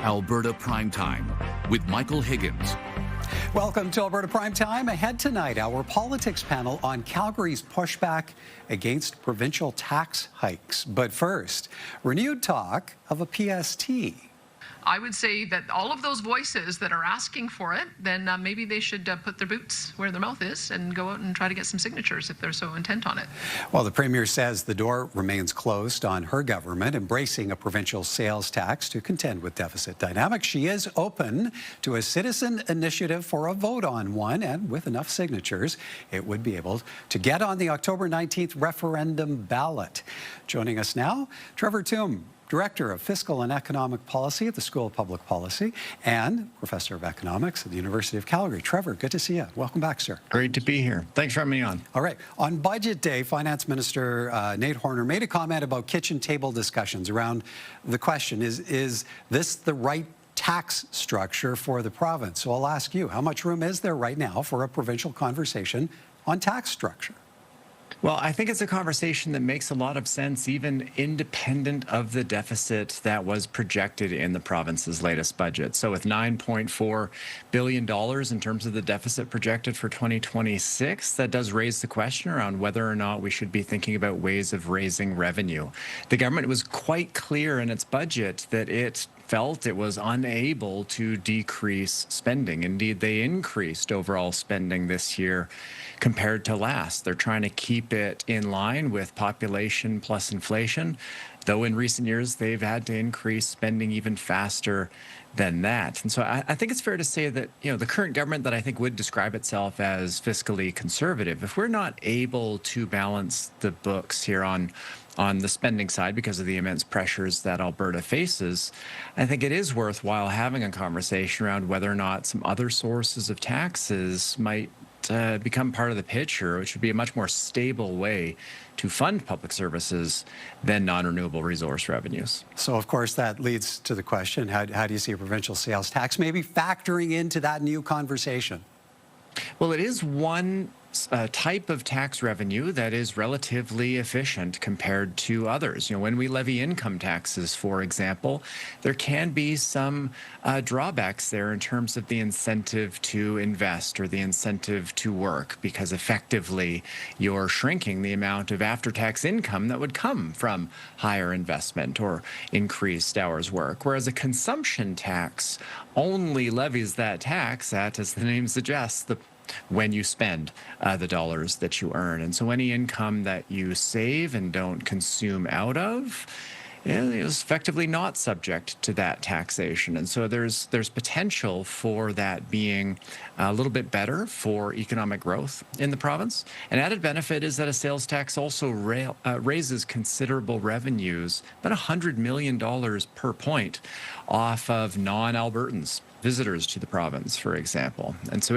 Alberta Primetime with Michael Higgins. Welcome to Alberta Primetime. Ahead tonight, our politics panel on Calgary's pushback against provincial tax hikes. But first, renewed talk of a PST. I would say that all of those voices that are asking for it, then maybe they should put their boots where their mouth is and go out and try to get some signatures if they're so intent on it. Well, the Premier says the door remains closed on her government embracing a provincial sales tax to contend with deficit dynamics. She is open to a citizen initiative for a vote on one, and with enough signatures, it would be able to get on the October 19th referendum ballot. Joining us now, Trevor Toome, Director of Fiscal and Economic Policy at the School of Public Policy and Professor of Economics at the University of Calgary. Trevor, good to see you. Welcome back, sir. Great to be here. Thanks for having me on. All right. On Budget Day, Finance Minister Nate Horner made a comment about kitchen table discussions around the question, is this the right tax structure for the province? So I'll ask you, how much room is there right now for a provincial conversation on tax structure? Well, I think it's a conversation that makes a lot of sense, even independent of the deficit that was projected in the province's latest budget. So with $9.4 billion in terms of the deficit projected for 2026, that does raise the question around whether or not we should be thinking about ways of raising revenue. The government was quite clear in its budget that it felt it was unable to decrease spending. Indeed, they increased overall spending this year compared to last. They're trying to keep it in line with population plus inflation, though in recent years they've had to increase spending even faster than that. And so I think it's fair to say that, the current government that I think would describe itself as fiscally conservative, if we're not able to balance the books here on the spending side because of the immense pressures that Alberta faces, I think it is worthwhile having a conversation around whether or not some other sources of taxes might become part of the picture, which would be a much more stable way to fund public services than non-renewable resource revenues. So, of course, that leads to the question, how do you see a provincial sales tax maybe factoring into that new conversation? Well, it is one type of tax revenue that is relatively efficient compared to others. When we levy income taxes, for example, there can be some drawbacks there in terms of the incentive to invest or the incentive to work, because effectively you're shrinking the amount of after-tax income that would come from higher investment or increased hours work. Whereas a consumption tax only levies that tax at, as the name suggests, when you spend the dollars that you earn. And so any income that you save and don't consume out of is effectively not subject to that taxation. And so there's potential for that being a little bit better for economic growth in the province. An added benefit is that a sales tax also raises considerable revenues, about $100 million per point, off of non-Albertans, visitors to the province, for example. And so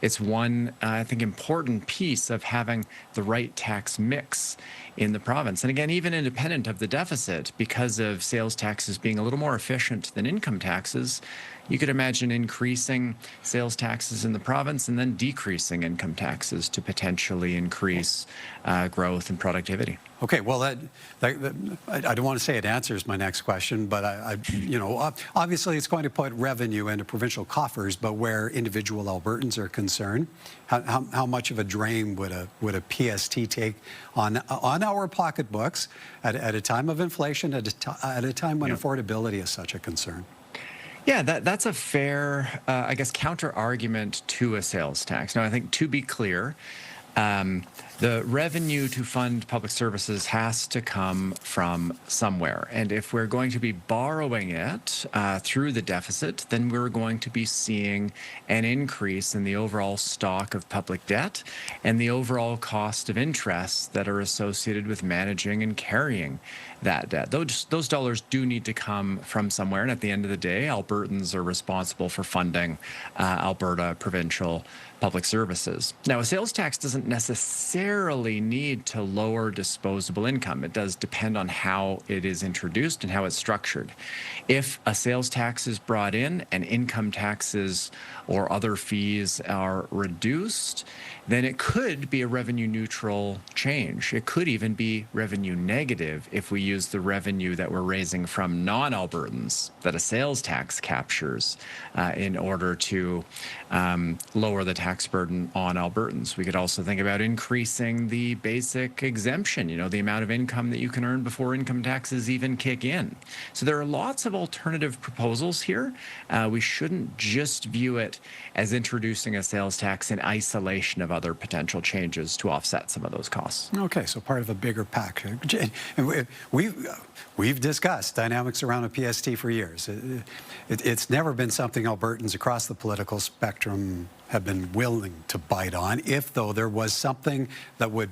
it's one, I think, important piece of having the right tax mix in the province. And again, even independent of the deficit, because of sales taxes being a little more efficient than income taxes, you could imagine increasing sales taxes in the province and then decreasing income taxes to potentially increase growth and productivity. Okay, well, I don't want to say it answers my next question, but obviously it's going to put revenue into provincial coffers. But where individual Albertans are concerned, how much of a drain would a PST take on our pocketbooks at a time of inflation, at a time when affordability is such a concern? Yeah, that's a fair, counter argument to a sales tax. Now, I think, to be clear, the revenue to fund public services has to come from somewhere. And if we're going to be borrowing it through the deficit, then we're going to be seeing an increase in the overall stock of public debt and the overall cost of interest that are associated with managing and carrying that debt. Those dollars do need to come from somewhere. And at the end of the day, Albertans are responsible for funding Alberta provincial public services. Now, a sales tax doesn't necessarily necessarily need to lower disposable income. It does depend on how it is introduced and how it's structured. If a sales tax is brought in and income taxes or other fees are reduced, then it could be a revenue neutral change. It could even be revenue negative if we use the revenue that we're raising from non-Albertans that a sales tax captures in order to lower the tax burden on Albertans. We could also think about increasing the basic exemption, the amount of income that you can earn before income taxes even kick in. So there are lots of alternative proposals here. We shouldn't just view it as introducing a sales tax in isolation of other potential changes to offset some of those costs. Okay, so part of a bigger package. We've discussed dynamics around a PST for years. It's never been something Albertans across the political spectrum have been willing to bite on. If, though, there was something that would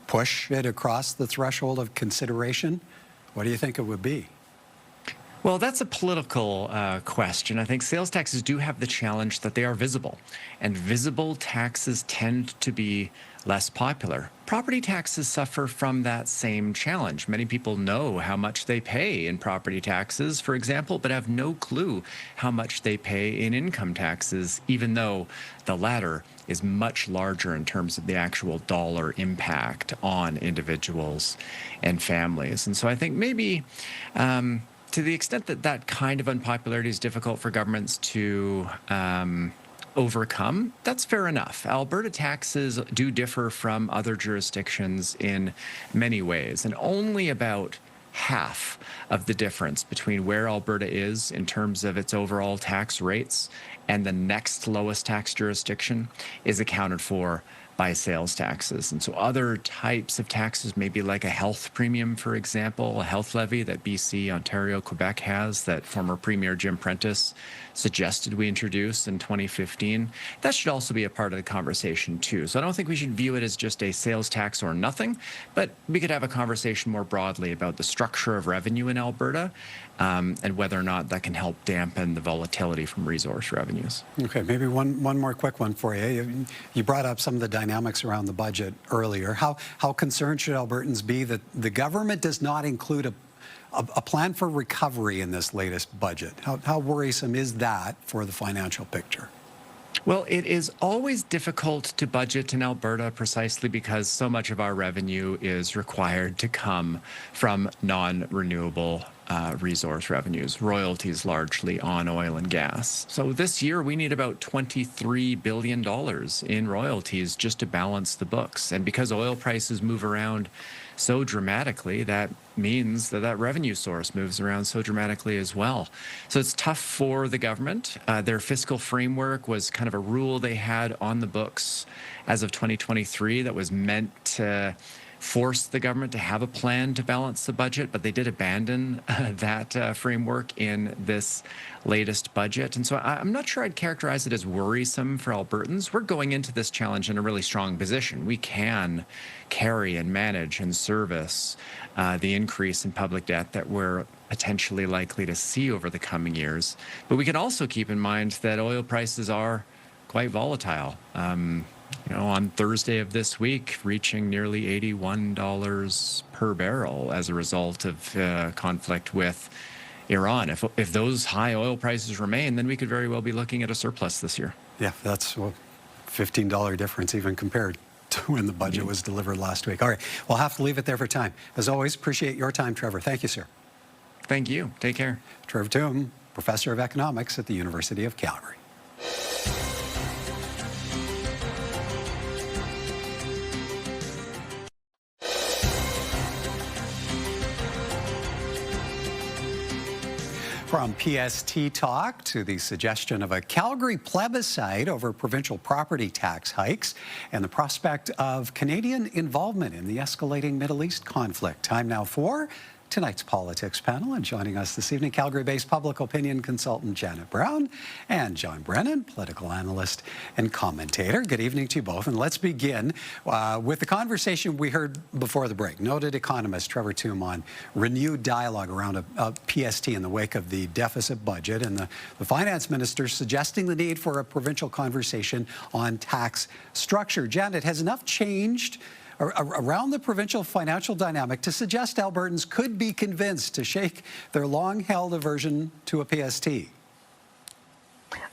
push it across the threshold of consideration, what do you think it would be? Well, that's a political question. I think sales taxes do have the challenge that they are visible, and visible taxes tend to be less popular. Property taxes suffer from that same challenge. Many people know how much they pay in property taxes, for example, but have no clue how much they pay in income taxes, even though the latter is much larger in terms of the actual dollar impact on individuals and families. And so I think maybe to the extent that that kind of unpopularity is difficult for governments to overcome, that's fair enough. Alberta taxes do differ from other jurisdictions in many ways, and only about half of the difference between where Alberta is in terms of its overall tax rates and the next lowest tax jurisdiction is accounted for by sales taxes. And so other types of taxes, maybe like a health premium, for example, a health levy that BC, Ontario, Quebec has that former Premier Jim Prentice suggested we introduce in 2015, that should also be a part of the conversation too. So I don't think we should view it as just a sales tax or nothing, but we could have a conversation more broadly about the structure of revenue in Alberta and whether or not that can help dampen the volatility from resource revenues. Okay, maybe one more quick one for you. You brought up some of the dynamics around the budget earlier. How concerned should Albertans be that the government does not include a plan for recovery in this latest budget? How worrisome is that for the financial picture? Well, it is always difficult to budget in Alberta precisely because so much of our revenue is required to come from non-renewable resource revenues, royalties largely on oil and gas. So this year we need about $23 billion in royalties just to balance the books. And because oil prices move around so dramatically, that means that that revenue source moves around so dramatically as well. So it's tough for the government. Their fiscal framework was kind of a rule they had on the books as of 2023 that was meant to force the government to have a plan to balance the budget, but they did abandon that framework in this latest budget. And so I'm not sure I'd characterize it as worrisome for Albertans. We're going into this challenge in a really strong position. We can carry and manage and service the increase in public debt that we're potentially likely to see over the coming years. But we can also keep in mind that oil prices are quite volatile. On Thursday of this week, reaching nearly $81 per barrel as a result of conflict with Iran. If those high oil prices remain, then we could very well be looking at a surplus this year. Yeah, that's a $15 difference even compared to when the budget was delivered last week. All right, we'll have to leave it there for time. As always, appreciate your time, Trevor. Thank you, sir. Thank you. Take care. Trevor Toome, Professor of Economics at the University of Calgary. From PST talk to the suggestion of a Calgary plebiscite over provincial property tax hikes and the prospect of Canadian involvement in the escalating Middle East conflict. Time now for tonight's politics panel, and joining us this evening, Calgary-based public opinion consultant Janet Brown and John Brennan, political analyst and commentator. Good evening to you both, and let's begin with the conversation we heard before the break. Noted economist Trevor Toome on renewed dialogue around a PST in the wake of the deficit budget, and the finance minister suggesting the need for a provincial conversation on tax structure. Janet, has enough changed around the provincial financial dynamic to suggest Albertans could be convinced to shake their long-held aversion to a PST?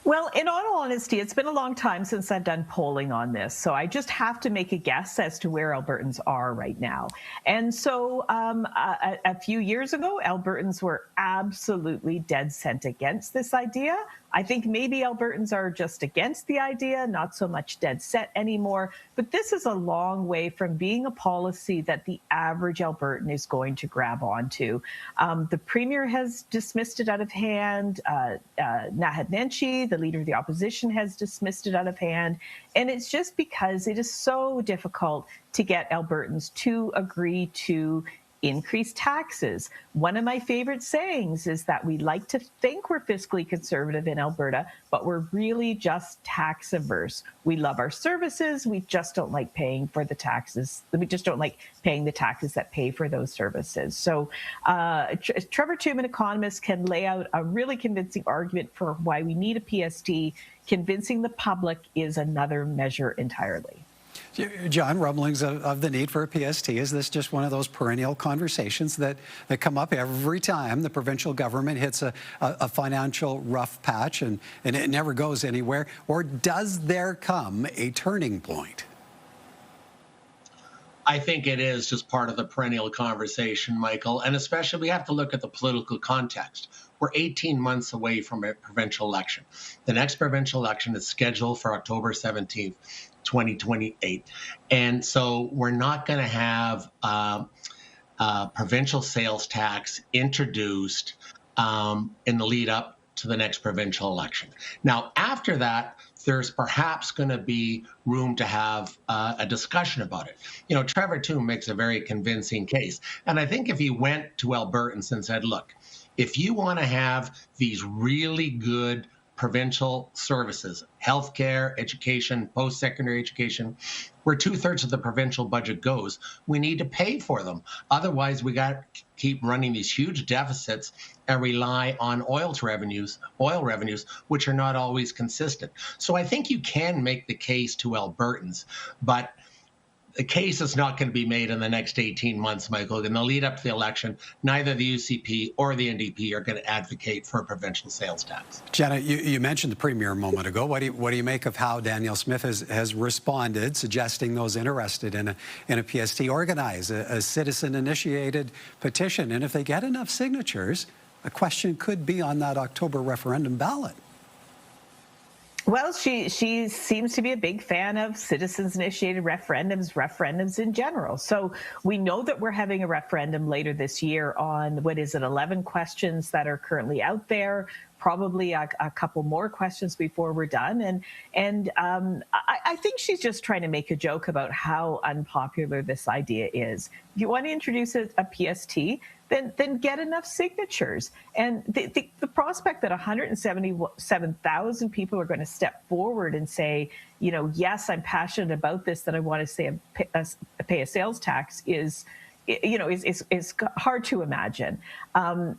Well, in all honesty, it's been a long time since I've done polling on this, so I just have to make a guess as to where Albertans are right now. And so a few years ago, Albertans were absolutely dead set against this idea. I think maybe Albertans are just against the idea, not so much dead set anymore. But this is a long way from being a policy that the average Albertan is going to grab onto. The Premier has dismissed it out of hand. Naheed Nenshi, the Leader of the Opposition, has dismissed it out of hand. And it's just because it is so difficult to get Albertans to agree to increase taxes. One of my favorite sayings is that we like to think we're fiscally conservative in Alberta, but we're really just tax averse. We love our services. We just don't like paying for the taxes. We just don't like paying the taxes that pay for those services. So Trevor Tooman, economist, can lay out a really convincing argument for why we need a PST. Convincing the public is another measure entirely. John, rumblings of the need for a PST. Is this just one of those perennial conversations that come up every time the provincial government hits a financial rough patch and it never goes anywhere? Or does there come a turning point? I think it is just part of the perennial conversation, Michael, and especially we have to look at the political context. We're 18 months away from a provincial election. The next provincial election is scheduled for October 17th. 2028. And so we're not going to have provincial sales tax introduced in the lead up to the next provincial election. Now, after that, there's perhaps going to be room to have a discussion about it. You know, Trevor Tooman makes a very convincing case. And I think if he went to Albertans and said, look, if you want to have these really good provincial services, healthcare, education, post-secondary education, where 2/3 of the provincial budget goes, we need to pay for them. Otherwise, we got to keep running these huge deficits and rely on oil revenues, which are not always consistent. So I think you can make the case to Albertans, but the case is not going to be made in the next 18 months, Michael. In the lead up to the election, neither the UCP or the NDP are going to advocate for a provincial sales tax. Jenna, you mentioned the Premier a moment ago. What do you make of how Danielle Smith has responded, suggesting those interested in a PST organize a citizen-initiated petition? And if they get enough signatures, a question could be on that October referendum ballot. Well, she seems to be a big fan of citizens-initiated referendums in general. So we know that we're having a referendum later this year on, 11 questions that are currently out there, probably a couple more questions before we're done. And I think she's just trying to make a joke about how unpopular this idea is. If you want to introduce a PST, then get enough signatures. And the prospect that 177,000 people are going to step forward and say, you know, yes, I'm passionate about this, that I want to pay a sales tax is hard to imagine. Yeah,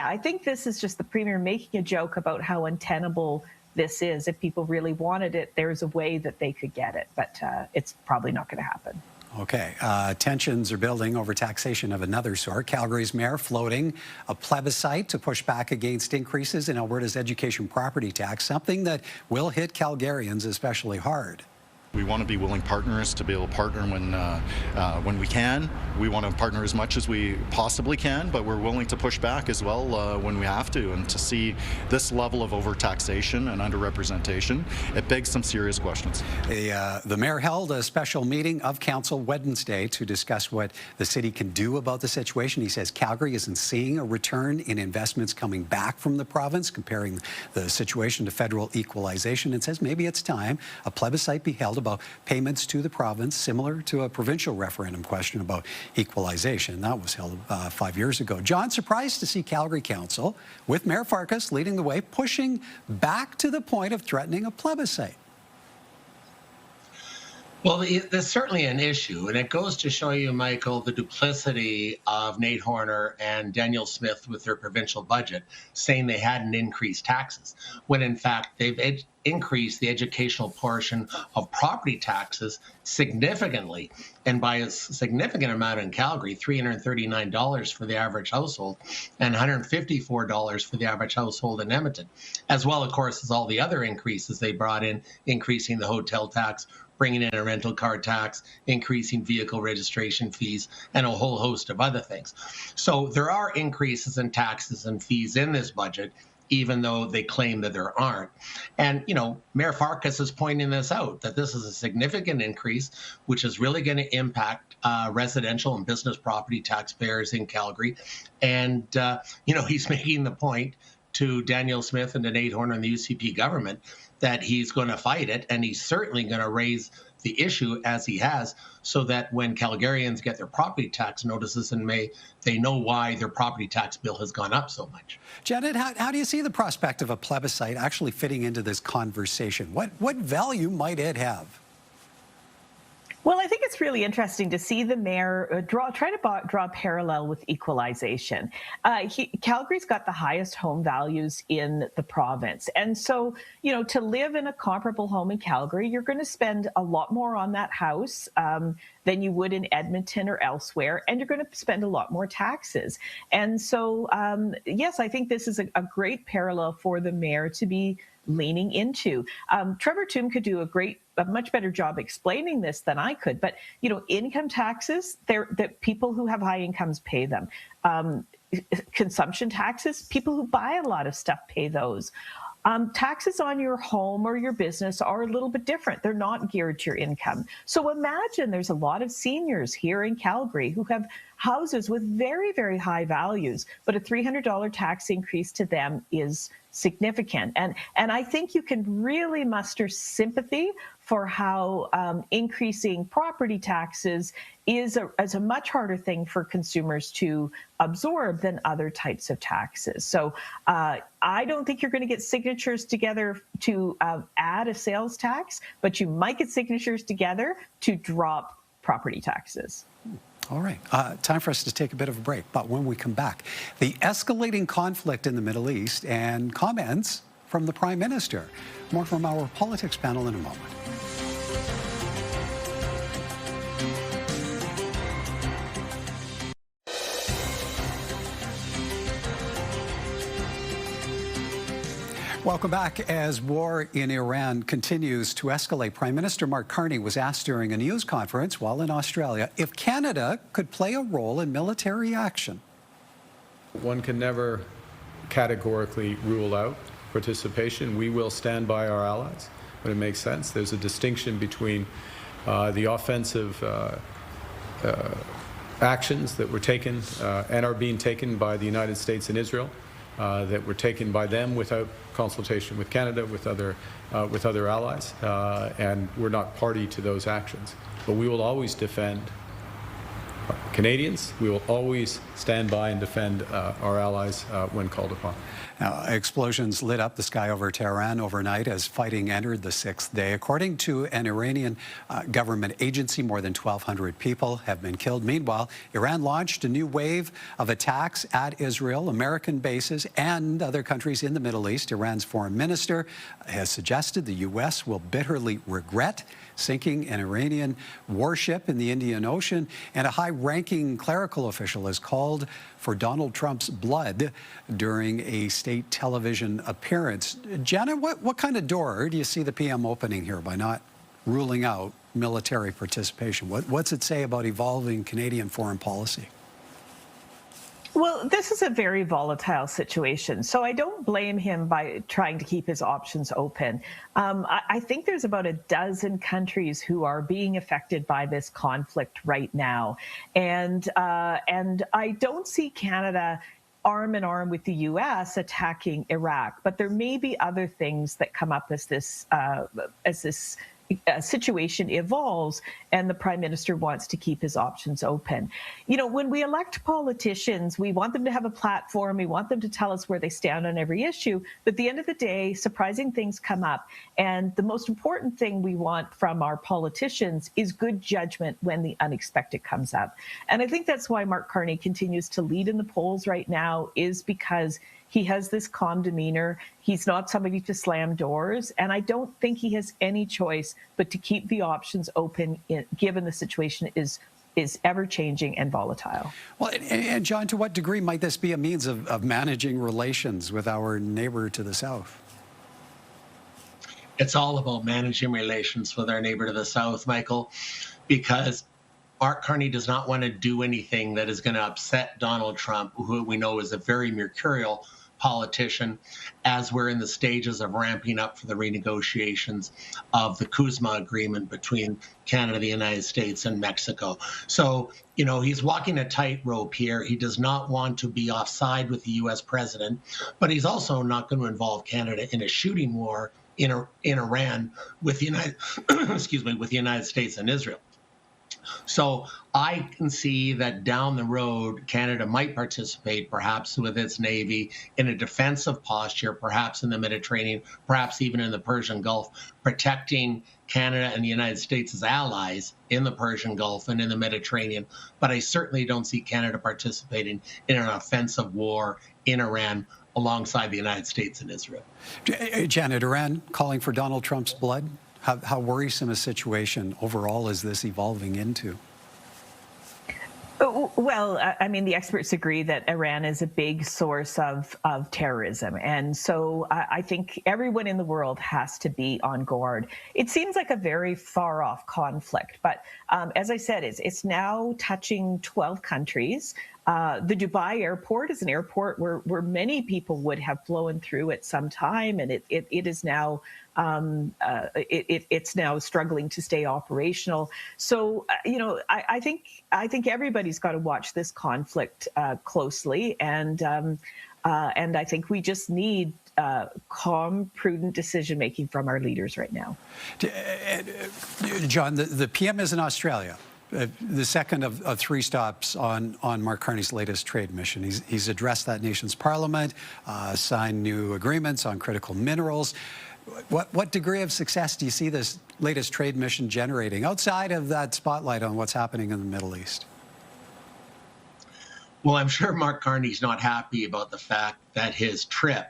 I think this is just the Premier making a joke about how untenable this is. If people really wanted it, there's a way that they could get it, but it's probably not going to happen. Okay, tensions are building over taxation of another sort. Calgary's mayor floating a plebiscite to push back against increases in Alberta's education property tax, something that will hit Calgarians especially hard. We want to be willing partners to be able to partner when we can. We want to partner as much as we possibly can, but we're willing to push back as well when we have to. And to see this level of overtaxation and underrepresentation, it begs some serious questions. The mayor held a special meeting of council Wednesday to discuss what the city can do about the situation. He says Calgary isn't seeing a return in investments coming back from the province, comparing the situation to federal equalization, and says maybe it's time a plebiscite be held about payments to the province, similar to a provincial referendum question about equalization. That was held 5 years ago. John, surprised to see Calgary Council, with Mayor Farkas leading the way, pushing back to the point of threatening a plebiscite. Well, there's certainly an issue, and it goes to show you, Michael, the duplicity of Nate Horner and Danielle Smith with their provincial budget, saying they hadn't increased taxes, when in fact they've increased the educational portion of property taxes significantly, and by a significant amount in Calgary, $339 for the average household and $154 for the average household in Edmonton, as well, of course, as all the other increases they brought in, increasing the hotel tax, bringing in a rental car tax, increasing vehicle registration fees, and a whole host of other things. So there are increases in taxes and fees in this budget, even though they claim that there aren't. And, you know, Mayor Farkas is pointing this out, that this is a significant increase, which is really going to impact residential and business property taxpayers in Calgary. And, you know, he's making the point to Danielle Smith and to Nate Horner and the UCP government that he's going to fight it, and he's certainly going to raise the issue as he has, so that when Calgarians get their property tax notices in May, they know why their property tax bill has gone up so much. Janet, how do you see the prospect of a plebiscite actually fitting into this conversation? What value might it have? Well, I think it's really interesting to see the mayor try to draw a parallel with equalization. Calgary's got the highest home values in the province. And so, you know, to live in a comparable home in Calgary, you're going to spend a lot more on that house than you would in Edmonton or elsewhere, and you're going to spend a lot more taxes. And so, yes, I think this is a great parallel for the mayor to be leaning into. Trevor Tombe could do a much better job explaining this than I could. But, you know, income taxes, that people who have high incomes pay them. Consumption taxes, people who buy a lot of stuff pay those. Taxes on your home or your business are a little bit different. They're not geared to your income. So imagine there's a lot of seniors here in Calgary who have houses with very, very high values, but a $300 tax increase to them is significant. And I think you can really muster sympathy for how increasing property taxes is a much harder thing for consumers to absorb than other types of taxes. So I don't think you're going to get signatures together to add a sales tax, but you might get signatures together to drop property taxes. All right. Time for us to take a bit of a break. But when we come back, the escalating conflict in the Middle East and comments from the Prime Minister. More from our politics panel in a moment. Welcome back. As war in Iran continues to escalate, Prime Minister Mark Carney was asked during a news conference while in Australia if Canada could play a role in military action. One can never categorically rule out participation. We will stand by our allies when it makes sense. There's a distinction between the offensive actions that were taken and are being taken by the United States and Israel, that were taken by them without consultation with Canada, with other allies, and we're not party to those actions. But we will always defend Canadians. We will always stand by and defend our allies when called upon. Now, explosions lit up the sky over Tehran overnight as fighting entered the sixth day. According to an Iranian government agency, more than 1,200 people have been killed. Meanwhile, Iran launched a new wave of attacks at Israel, American bases, and other countries in the Middle East. Iran's foreign minister has suggested the U.S. will bitterly regret sinking an Iranian warship in the Indian Ocean, and a high-ranking clerical official has called for Donald Trump's blood during a state television appearance. Janet, what kind of door do you see the PM opening here by not ruling out military participation? What's it say about evolving Canadian foreign policy? Well, this is a very volatile situation, so I don't blame him by trying to keep his options open. I think there's about a dozen countries who are being affected by this conflict right now, and I don't see Canada arm in arm with the U.S. attacking Iraq, but there may be other things that come up as this situation evolves and the Prime Minister wants to keep his options open. You know, when we elect politicians, we want them to have a platform, we want them to tell us where they stand on every issue, but at the end of the day, surprising things come up. And the most important thing we want from our politicians is good judgment when the unexpected comes up. And I think that's why Mark Carney continues to lead in the polls right now, is because he has this calm demeanor. He's not somebody to slam doors. And I don't think he has any choice but to keep the options open, given the situation is ever changing and volatile. Well, and John, to what degree might this be a means of managing relations with our neighbor to the south? It's all about managing relations with our neighbor to the south, Michael, because Mark Carney does not want to do anything that is going to upset Donald Trump, who we know is a very mercurial politician, as we're in the stages of ramping up for the renegotiations of the CUSMA agreement between Canada, the United States, and Mexico. So, you know, he's walking a tightrope here. He does not want to be offside with the U.S. president, but he's also not going to involve Canada in a shooting war in Iran with the United States and Israel. So I can see that down the road, Canada might participate, perhaps with its Navy, in a defensive posture, perhaps in the Mediterranean, perhaps even in the Persian Gulf, protecting Canada and the United States as allies in the Persian Gulf and in the Mediterranean. But I certainly don't see Canada participating in an offensive war in Iran alongside the United States and Israel. Janet, Iran calling for Donald Trump's blood? How worrisome a situation overall is this evolving into? Well, I mean, the experts agree that Iran is a big source of terrorism. And so I think everyone in the world has to be on guard. It seems like a very far off conflict. But as I said, it's now touching 12 countries. The Dubai airport is an airport where many people would have flown through at some time, and it is now it's now struggling to stay operational. So you know, I think everybody's got to watch this conflict closely, and I think we just need calm, prudent decision making from our leaders right now. John, the PM is in Australia. The second of three stops on Mark Carney's latest trade mission. He's addressed that nation's parliament, signed new agreements on critical minerals. What degree of success do you see this latest trade mission generating outside of that spotlight on what's happening in the Middle East? Well, I'm sure Mark Carney's not happy about the fact that his trip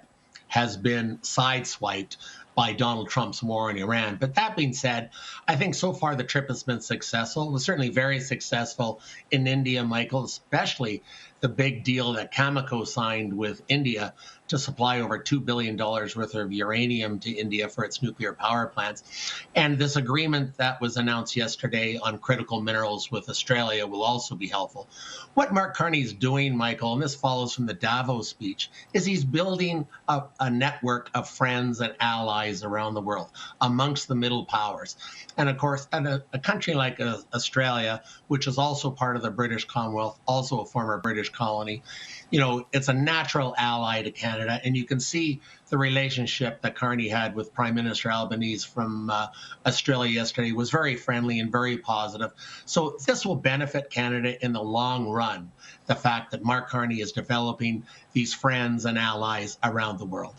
has been sideswiped by Donald Trump's war in Iran. But that being said, I think so far the trip has been successful. It was certainly very successful in India, Michael, especially the big deal that Cameco signed with India to supply over $2 billion worth of uranium to India for its nuclear power plants. And this agreement that was announced yesterday on critical minerals with Australia will also be helpful. What Mark Carney is doing, Michael, and this follows from the Davos speech, is he's building a network of friends and allies around the world amongst the middle powers. And of course, a country like Australia, which is also part of the British Commonwealth, also a former British colony, you know, it's a natural ally to Canada. And you can see the relationship that Carney had with Prime Minister Albanese from Australia yesterday was very friendly and very positive. So this will benefit Canada in the long run, the fact that Mark Carney is developing these friends and allies around the world.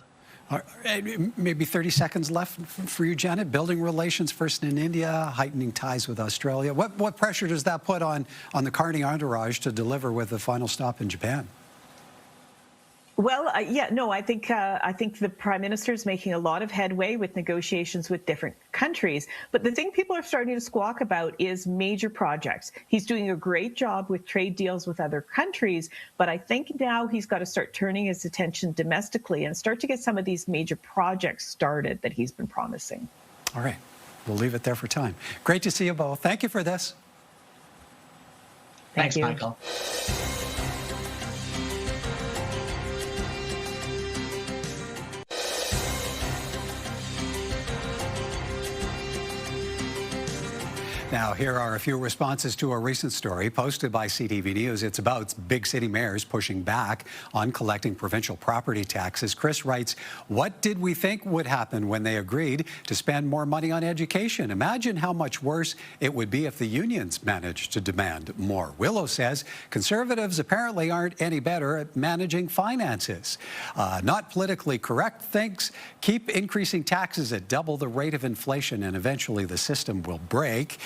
Maybe 30 seconds left for you, Janet. Building relations first in India, heightening ties with Australia. What pressure does that put on the Carney entourage to deliver with the final stop in Japan? Well, I think the Prime Minister is making a lot of headway with negotiations with different countries. But the thing people are starting to squawk about is major projects. He's doing a great job with trade deals with other countries, but I think now he's got to start turning his attention domestically and start to get some of these major projects started that he's been promising. All right. We'll leave it there for time. Great to see you both. Thank you for this. Thanks, Michael. Now, here are a few responses to a recent story posted by CTV News. It's about big city mayors pushing back on collecting provincial property taxes. Chris writes, what did we think would happen when they agreed to spend more money on education? Imagine how much worse it would be if the unions managed to demand more. Willow says Conservatives apparently aren't any better at managing finances. Not politically correct thinks keep increasing taxes at double the rate of inflation and eventually the system will break.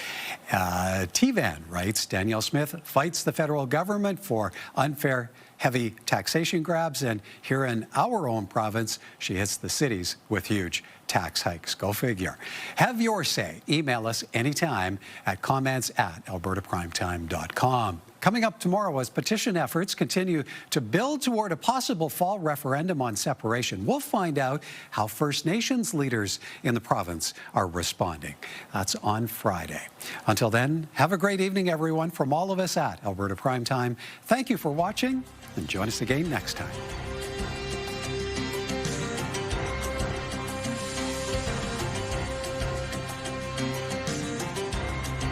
T-Van writes, Danielle Smith fights the federal government for unfair heavy taxation grabs, and here in our own province, she hits the cities with huge tax hikes. Go figure. Have your say. Email us anytime at comments@albertaprimetime.com. Coming up tomorrow, as petition efforts continue to build toward a possible fall referendum on separation, we'll find out how First Nations leaders in the province are responding. That's on Friday. Until then, have a great evening, everyone. From all of us at Alberta Primetime, thank you for watching, and join us again next time.